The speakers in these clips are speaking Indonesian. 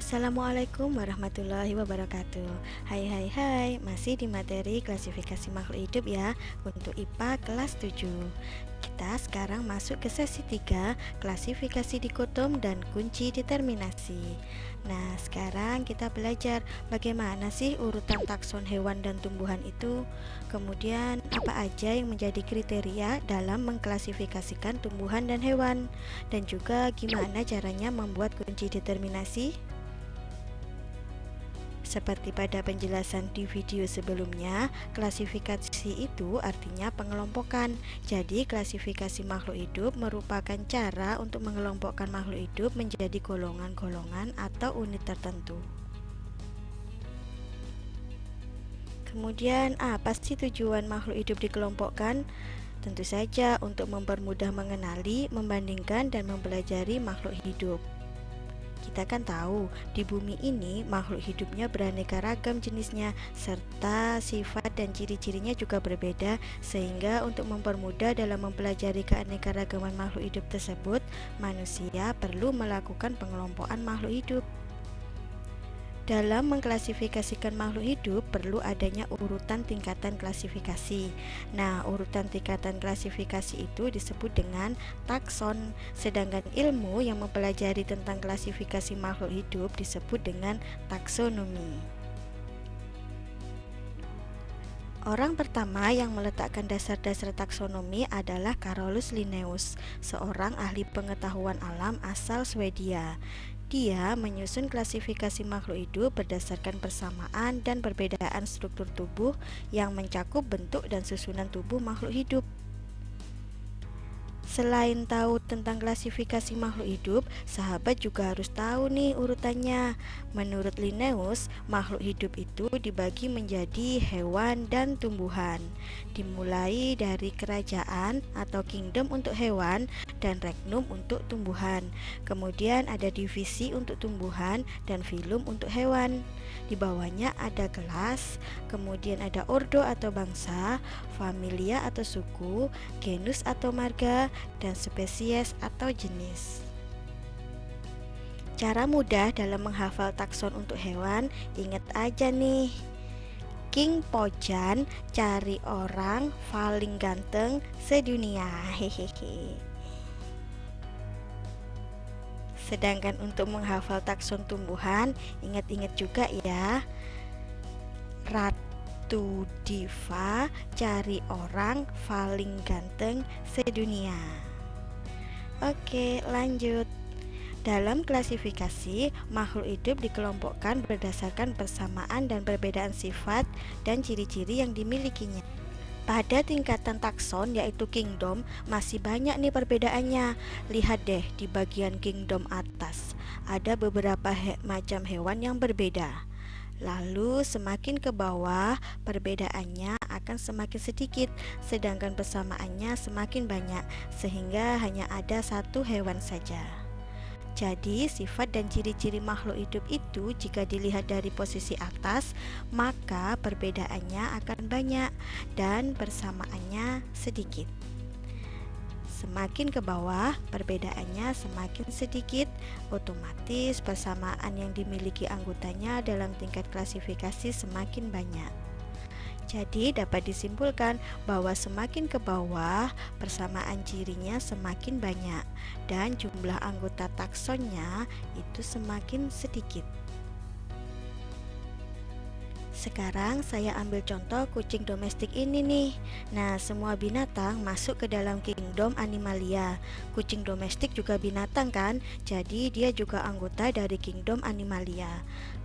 Assalamualaikum warahmatullahi wabarakatuh. Hai, masih di materi klasifikasi makhluk hidup ya, untuk IPA kelas 7. Kita sekarang masuk ke sesi 3, klasifikasi dikotom dan kunci determinasi. Nah, sekarang kita belajar bagaimana sih urutan takson hewan dan tumbuhan itu. Kemudian, apa aja yang menjadi kriteria dalam mengklasifikasikan tumbuhan dan hewan, dan juga gimana caranya membuat kunci determinasi. Seperti pada penjelasan di video sebelumnya, klasifikasi itu artinya pengelompokan. Jadi, klasifikasi makhluk hidup merupakan cara untuk mengelompokkan makhluk hidup menjadi golongan-golongan atau unit tertentu. Kemudian, apa sih tujuan makhluk hidup dikelompokkan? Tentu saja untuk mempermudah mengenali, membandingkan, dan mempelajari makhluk hidup. Kita kan tahu, di bumi ini makhluk hidupnya beraneka ragam jenisnya, serta sifat dan ciri-cirinya juga berbeda, sehingga untuk mempermudah dalam mempelajari keanekaragaman makhluk hidup tersebut, manusia perlu melakukan pengelompokan makhluk hidup. Dalam mengklasifikasikan makhluk hidup perlu adanya urutan tingkatan klasifikasi. Nah, urutan tingkatan klasifikasi itu disebut dengan takson, sedangkan ilmu yang mempelajari tentang klasifikasi makhluk hidup disebut dengan taksonomi. Orang pertama yang meletakkan dasar-dasar taksonomi adalah Carolus Linnaeus, seorang ahli pengetahuan alam asal Swedia. Dia menyusun klasifikasi makhluk hidup berdasarkan persamaan dan perbedaan struktur tubuh yang mencakup bentuk dan susunan tubuh makhluk hidup. Selain tahu tentang klasifikasi makhluk hidup, sahabat juga harus tahu nih urutannya. Menurut Linnaeus, makhluk hidup itu dibagi menjadi hewan dan tumbuhan. Dimulai dari kerajaan atau kingdom untuk hewan dan regnum untuk tumbuhan. Kemudian ada divisi untuk tumbuhan dan filum untuk hewan. Di bawahnya ada kelas, kemudian ada ordo atau bangsa, familia atau suku, genus atau marga, dan spesies atau jenis. Cara mudah dalam menghafal takson untuk hewan, ingat aja nih. King Pojan cari orang paling ganteng sedunia. Hehehe. Sedangkan untuk menghafal takson tumbuhan, ingat-ingat juga ya. Ratu Diva cari orang paling ganteng sedunia. Oke, lanjut. Dalam klasifikasi, makhluk hidup dikelompokkan berdasarkan persamaan dan perbedaan sifat dan ciri-ciri yang dimilikinya. Pada tingkatan takson yaitu kingdom masih banyak nih perbedaannya. Lihat deh di bagian kingdom atas, ada beberapa macam hewan yang berbeda. Lalu semakin ke bawah perbedaannya akan semakin sedikit, sedangkan persamaannya semakin banyak, sehingga hanya ada satu hewan saja. Jadi, sifat dan ciri-ciri makhluk hidup itu jika dilihat dari posisi atas, maka perbedaannya akan banyak dan persamaannya sedikit. Semakin ke bawah, perbedaannya semakin sedikit, otomatis persamaan yang dimiliki anggotanya dalam tingkat klasifikasi semakin banyak. Jadi dapat disimpulkan bahwa semakin ke bawah, persamaan cirinya semakin banyak dan jumlah anggota taksonnya itu semakin sedikit. Sekarang saya ambil contoh kucing domestik ini nih. Nah, semua binatang masuk ke dalam kingdom Animalia. Kucing domestik juga binatang kan? Jadi dia juga anggota dari kingdom Animalia.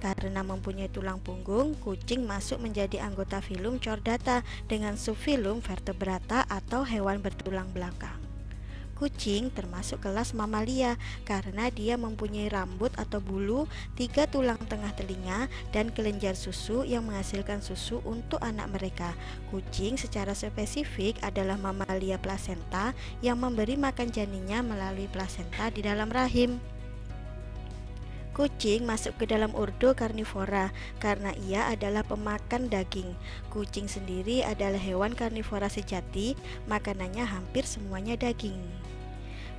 Karena mempunyai tulang punggung, kucing masuk menjadi anggota filum Chordata dengan subfilum Vertebrata atau hewan bertulang belakang. Kucing termasuk kelas mamalia karena dia mempunyai rambut atau bulu, 3 tulang tengah telinga, dan kelenjar susu yang menghasilkan susu untuk anak mereka. Kucing secara spesifik adalah mamalia plasenta yang memberi makan janinnya melalui plasenta di dalam rahim. Kucing masuk ke dalam ordo karnivora karena ia adalah pemakan daging. Kucing sendiri adalah hewan karnivora sejati, makanannya hampir semuanya daging.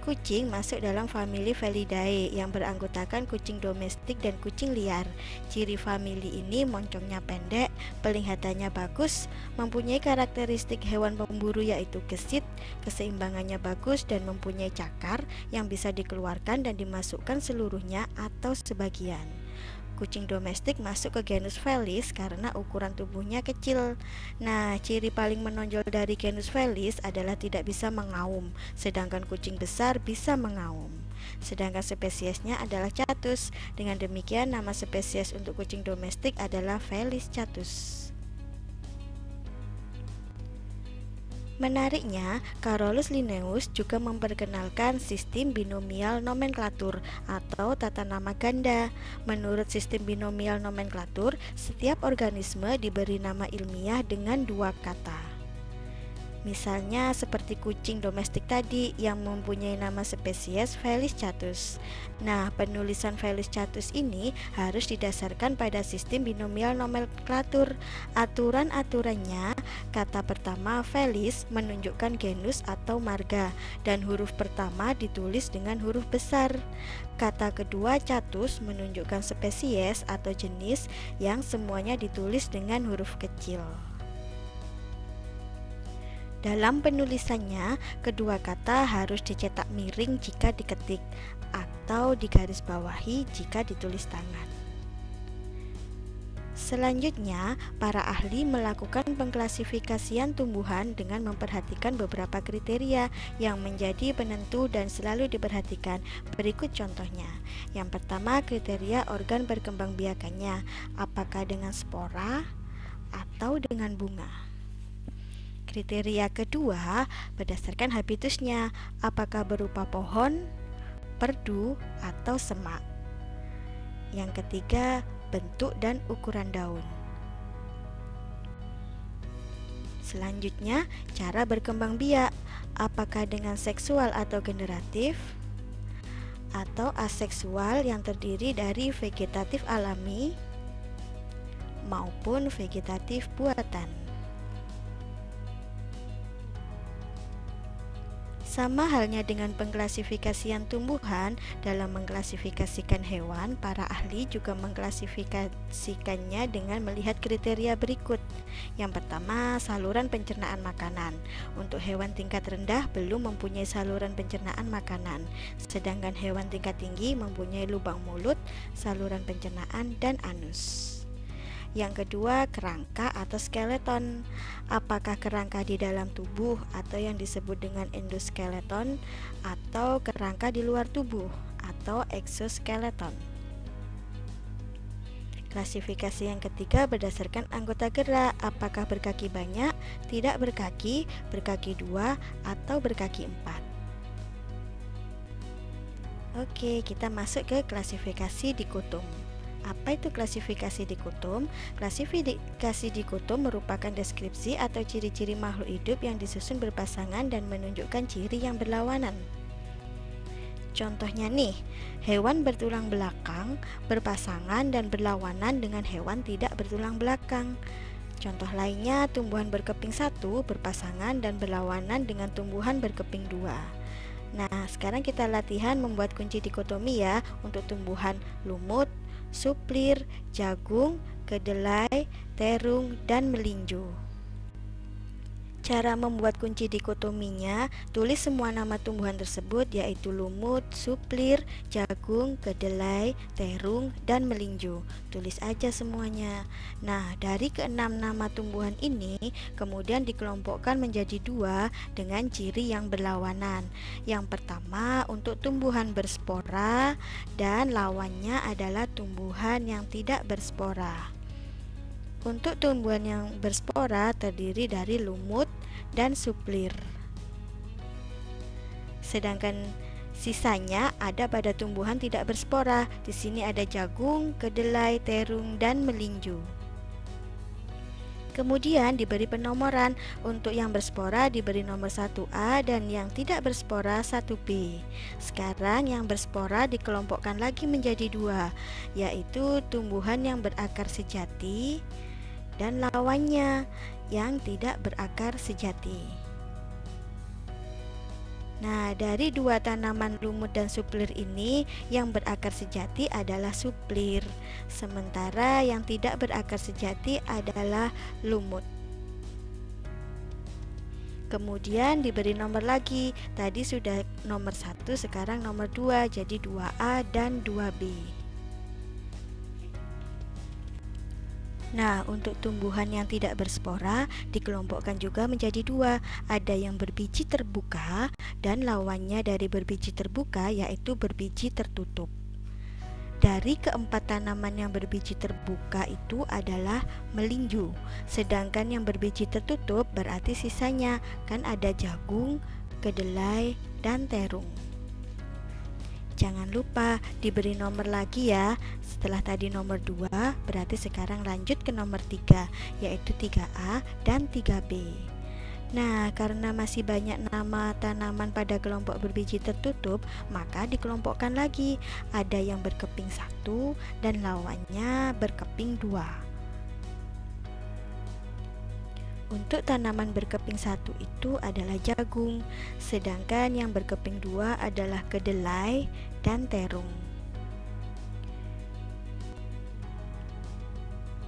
Kucing masuk dalam famili Felidae yang beranggotakan kucing domestik dan kucing liar. Ciri famili ini moncongnya pendek, penglihatannya bagus, mempunyai karakteristik hewan pemburu yaitu gesit, keseimbangannya bagus dan mempunyai cakar yang bisa dikeluarkan dan dimasukkan seluruhnya atau sebagian. Kucing domestik masuk ke genus Felis karena ukuran tubuhnya kecil. Nah, ciri paling menonjol dari genus Felis adalah tidak bisa mengaum, sedangkan kucing besar bisa mengaum. Sedangkan spesiesnya adalah Catus. Dengan demikian, nama spesies untuk kucing domestik adalah Felis catus. Menariknya, Carolus Linnaeus juga memperkenalkan sistem binomial nomenklatur atau tata nama ganda. Menurut sistem binomial nomenklatur, setiap organisme diberi nama ilmiah dengan dua kata. Misalnya seperti kucing domestik tadi yang mempunyai nama spesies Felis catus. Nah, penulisan Felis catus ini harus didasarkan pada sistem binomial nomenklatur. Aturan-aturannya, kata pertama Felis menunjukkan genus atau marga dan huruf pertama ditulis dengan huruf besar. Kata kedua catus menunjukkan spesies atau jenis yang semuanya ditulis dengan huruf kecil. Dalam penulisannya, kedua kata harus dicetak miring jika diketik atau digarisbawahi jika ditulis tangan. Selanjutnya, para ahli melakukan pengklasifikasian tumbuhan dengan memperhatikan beberapa kriteria yang menjadi penentu dan selalu diperhatikan. Berikut contohnya. Yang pertama, kriteria organ berkembangbiakannya, apakah dengan spora atau dengan bunga. Kriteria kedua, berdasarkan habitusnya, apakah berupa pohon, perdu, atau semak. Yang ketiga, bentuk dan ukuran daun. Selanjutnya, cara berkembang biak, apakah dengan seksual atau generatif, atau aseksual yang terdiri dari vegetatif alami maupun vegetatif buatan. Sama halnya dengan pengklasifikasian tumbuhan, dalam mengklasifikasikan hewan, para ahli juga mengklasifikasikannya dengan melihat kriteria berikut. Yang pertama, saluran pencernaan makanan. Untuk hewan tingkat rendah belum mempunyai saluran pencernaan makanan, sedangkan hewan tingkat tinggi mempunyai lubang mulut, saluran pencernaan, dan anus. Yang kedua, kerangka atau skeleton. Apakah kerangka di dalam tubuh atau yang disebut dengan endoskeleton, atau kerangka di luar tubuh atau exoskeleton. Klasifikasi yang ketiga berdasarkan anggota gerak, apakah berkaki banyak, tidak berkaki, berkaki dua, atau berkaki empat. Oke, kita masuk ke klasifikasi dikotom. Apa itu klasifikasi dikotom? Klasifikasi dikotom merupakan deskripsi atau ciri-ciri makhluk hidup yang disusun berpasangan dan menunjukkan ciri yang berlawanan. Contohnya nih, hewan bertulang belakang berpasangan dan berlawanan dengan hewan tidak bertulang belakang. Contoh lainnya, tumbuhan berkeping satu berpasangan dan berlawanan dengan tumbuhan berkeping dua. Nah, sekarang kita latihan membuat kunci dikotomi ya untuk tumbuhan lumut, suplir, jagung, kedelai, terung, dan melinjo. Cara membuat kunci dikotominya, tulis semua nama tumbuhan tersebut yaitu lumut, suplir, jagung, kedelai, terung, dan melinjo. Tulis aja semuanya. Nah, dari keenam nama tumbuhan ini kemudian dikelompokkan menjadi dua dengan ciri yang berlawanan. Yang pertama untuk tumbuhan berspora dan lawannya adalah tumbuhan yang tidak berspora. Untuk tumbuhan yang berspora terdiri dari lumut dan suplir. Sedangkan sisanya ada pada tumbuhan tidak berspora. Di sini ada jagung, kedelai, terung, dan melinjo. Kemudian diberi penomoran. Untuk yang berspora diberi nomor 1A dan yang tidak berspora 1B. Sekarang yang berspora dikelompokkan lagi menjadi dua, yaitu tumbuhan yang berakar sejati dan lawannya yang tidak berakar sejati. Nah, dari dua tanaman lumut dan suplir ini, yang berakar sejati adalah suplir, sementara yang tidak berakar sejati adalah lumut. Kemudian diberi nomor lagi, tadi sudah nomor 1, sekarang nomor 2, jadi 2A dan 2B. Nah, untuk tumbuhan yang tidak berspora dikelompokkan juga menjadi dua. Ada yang berbiji terbuka dan lawannya dari berbiji terbuka yaitu berbiji tertutup. Dari keempat tanaman yang berbiji terbuka itu adalah melinju. Sedangkan yang berbiji tertutup berarti sisanya kan ada jagung, kedelai, dan terung. Jangan lupa diberi nomor lagi ya. Setelah tadi nomor 2, berarti sekarang lanjut ke nomor 3, yaitu 3A dan 3B. Nah, karena masih banyak nama tanaman pada kelompok berbiji tertutup, maka dikelompokkan lagi. Ada yang berkeping 1 dan lawannya berkeping 2. Untuk tanaman berkeping 1 itu adalah jagung, sedangkan yang berkeping 2 adalah kedelai dan terung.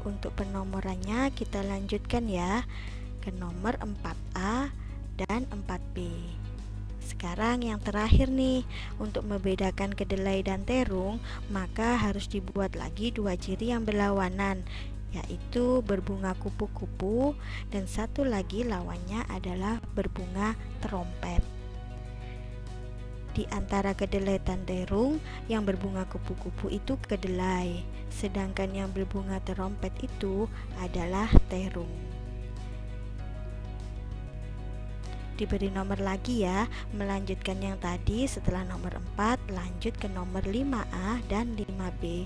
Untuk penomorannya kita lanjutkan ya ke nomor 4A dan 4B. Sekarang yang terakhir nih, untuk membedakan kedelai dan terung, maka harus dibuat lagi dua ciri yang berlawanan, yaitu berbunga kupu-kupu dan satu lagi lawannya adalah berbunga terompet. Di antara kedelai dan terung, yang berbunga kupu-kupu itu kedelai, sedangkan yang berbunga terompet itu adalah terung. Diberi nomor lagi ya, melanjutkan yang tadi. Setelah nomor 4 lanjut ke nomor 5A dan 5B.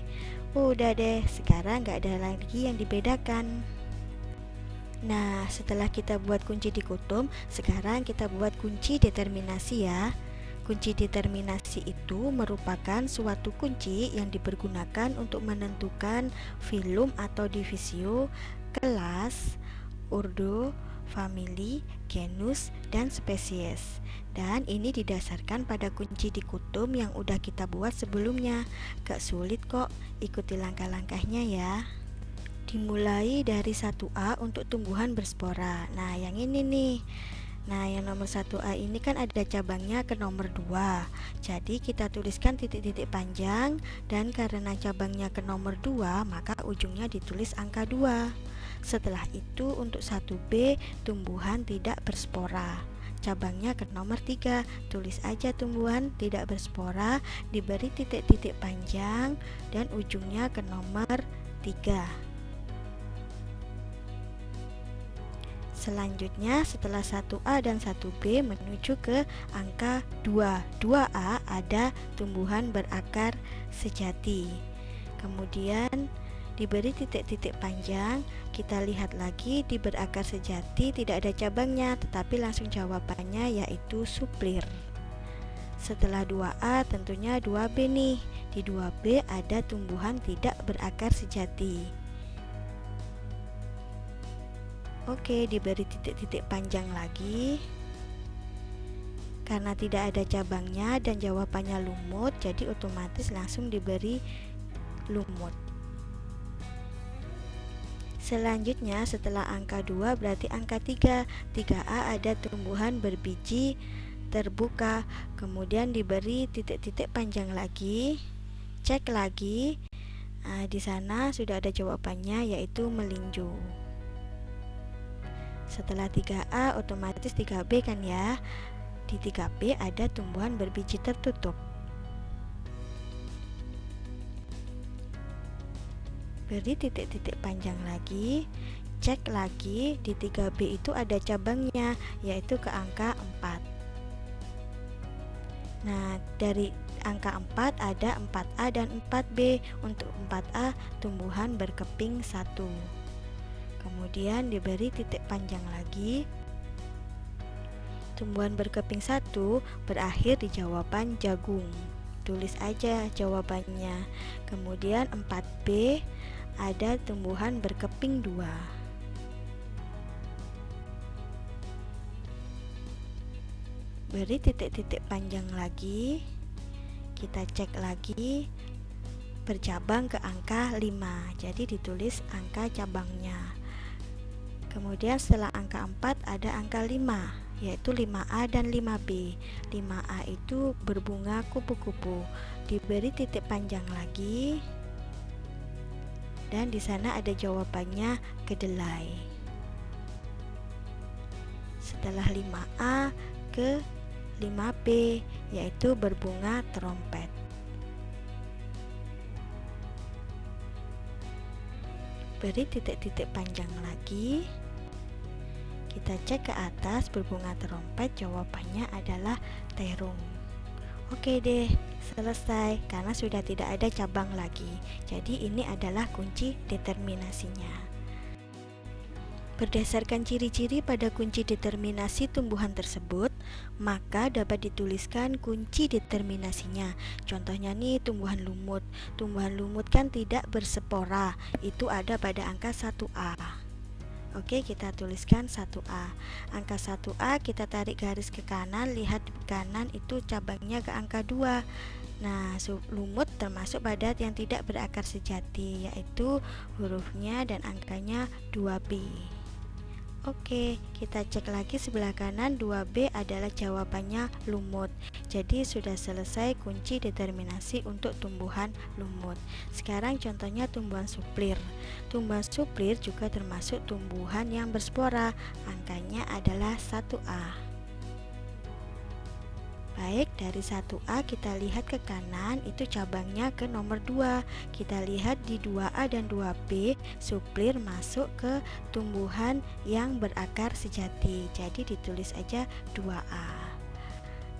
Udah deh, sekarang gak ada lagi yang dibedakan. Nah, setelah kita buat kunci dikutum, sekarang kita buat kunci determinasi ya. Kunci determinasi itu merupakan suatu kunci yang dipergunakan untuk menentukan filum atau divisio, kelas, ordo, famili, genus, dan spesies. Dan ini didasarkan pada kunci dikutum yang udah kita buat sebelumnya. Gak sulit kok, ikuti langkah-langkahnya ya. Dimulai dari 1A untuk tumbuhan berspora. Nah, yang ini nih. Nah, yang nomor 1A ini kan ada cabangnya ke nomor 2. Jadi kita tuliskan titik-titik panjang, dan karena cabangnya ke nomor 2, maka ujungnya ditulis angka 2. Setelah itu untuk 1B tumbuhan tidak berspora. Cabangnya ke nomor 3, tulis aja tumbuhan tidak berspora, diberi titik-titik panjang dan ujungnya ke nomor 3. Selanjutnya setelah 1A dan 1B menuju ke angka 2. 2A ada tumbuhan berakar sejati. Kemudian diberi titik-titik panjang, kita lihat lagi di berakar sejati tidak ada cabangnya, tetapi langsung jawabannya yaitu suplir. Setelah 2A tentunya 2B nih. Di 2B ada tumbuhan tidak berakar sejati. Oke, diberi titik-titik panjang lagi. Karena tidak ada cabangnya dan jawabannya lumut, jadi otomatis langsung diberi lumut. Selanjutnya setelah angka 2 berarti angka 3. 3A ada tumbuhan berbiji terbuka. Kemudian diberi titik-titik panjang lagi. Cek lagi. Di sana sudah ada jawabannya yaitu melinju. Setelah 3A otomatis 3B kan ya. Di 3B ada tumbuhan berbiji tertutup. Beri titik-titik panjang lagi. Cek lagi, di 3B itu ada cabangnya yaitu ke angka 4. Nah, dari angka 4 ada 4A dan 4B. Untuk 4A tumbuhan berkeping 1. Kemudian diberi titik panjang lagi. Tumbuhan berkeping 1 berakhir di jawaban jagung. Tulis aja jawabannya. Kemudian 4B ada tumbuhan berkeping 2. 5 Beri titik-titik panjang lagi. Kita cek lagi bercabang ke angka 5, jadi ditulis angka cabangnya. Kemudian setelah angka 4 ada angka 5, yaitu 5A dan 5B. 5A itu berbunga kupu-kupu. Diberi titik panjang lagi. Dan di sana ada jawabannya kedelai. Setelah 5A ke 5B, yaitu berbunga trompet. Beri titik-titik panjang lagi. Kita cek ke atas berbunga trompet, jawabannya adalah terung. Oke deh, selesai karena sudah tidak ada cabang lagi. Jadi ini adalah kunci determinasinya. Berdasarkan ciri-ciri pada kunci determinasi tumbuhan tersebut, maka dapat dituliskan kunci determinasinya. Contohnya nih tumbuhan lumut. Tumbuhan lumut kan tidak berspora, itu ada pada angka 1A. Oke, kita tuliskan 1A. Angka 1A kita tarik garis ke kanan, lihat di kanan itu cabangnya ke angka 2. Nah, lumut termasuk pada yang tidak berakar sejati, yaitu hurufnya dan angkanya 2B. Oke, kita cek lagi sebelah kanan, 2B adalah jawabannya lumut. Jadi sudah selesai kunci determinasi untuk tumbuhan lumut. Sekarang contohnya tumbuhan suplir. Tumbuhan suplir juga termasuk tumbuhan yang berspora. Angkanya adalah 1A. Baik, dari 1A kita lihat ke kanan, itu cabangnya ke nomor 2. Kita lihat di 2A dan 2B, suplir masuk ke tumbuhan yang berakar sejati. Jadi ditulis aja 2A.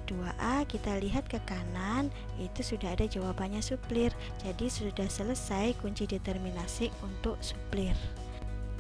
2A kita lihat ke kanan, itu sudah ada jawabannya suplir. Jadi sudah selesai kunci determinasi untuk suplir.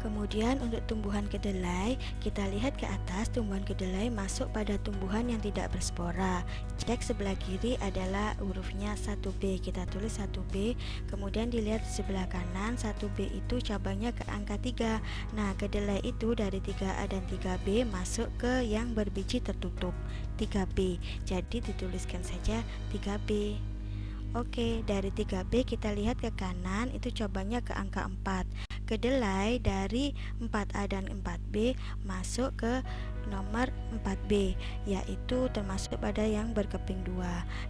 Kemudian untuk tumbuhan kedelai, kita lihat ke atas, tumbuhan kedelai masuk pada tumbuhan yang tidak berspora. Cek sebelah kiri adalah hurufnya 1B, kita tulis 1B. Kemudian dilihat di sebelah kanan, 1B itu cabangnya ke angka 3. Nah, kedelai itu dari 3A dan 3B masuk ke yang berbiji tertutup, 3B. Jadi dituliskan saja 3B. Oke, dari 3B kita lihat ke kanan, itu cabangnya ke angka 4. Kedelai dari 4A dan 4B masuk ke nomor 4B, yaitu termasuk pada yang berkeping 2.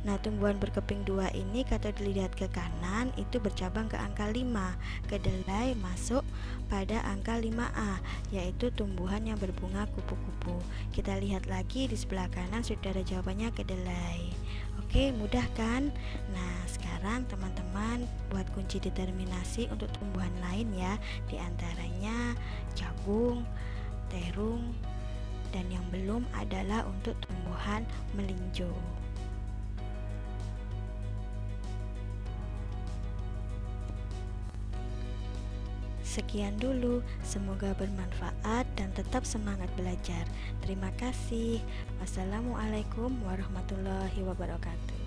Nah, tumbuhan berkeping 2 ini kalau dilihat ke kanan itu bercabang ke angka 5. Kedelai masuk pada angka 5A, yaitu tumbuhan yang berbunga kupu-kupu. Kita lihat lagi di sebelah kanan sudah ada jawabannya kedelai. Oke, mudah kan? Nah, sekarang teman-teman buat kunci determinasi untuk tumbuhan lain ya. Di antaranya jagung, terung, dan yang belum adalah untuk tumbuhan melinjo. Sekian dulu, semoga bermanfaat dan tetap semangat belajar. Terima kasih. Wassalamualaikum warahmatullahi wabarakatuh.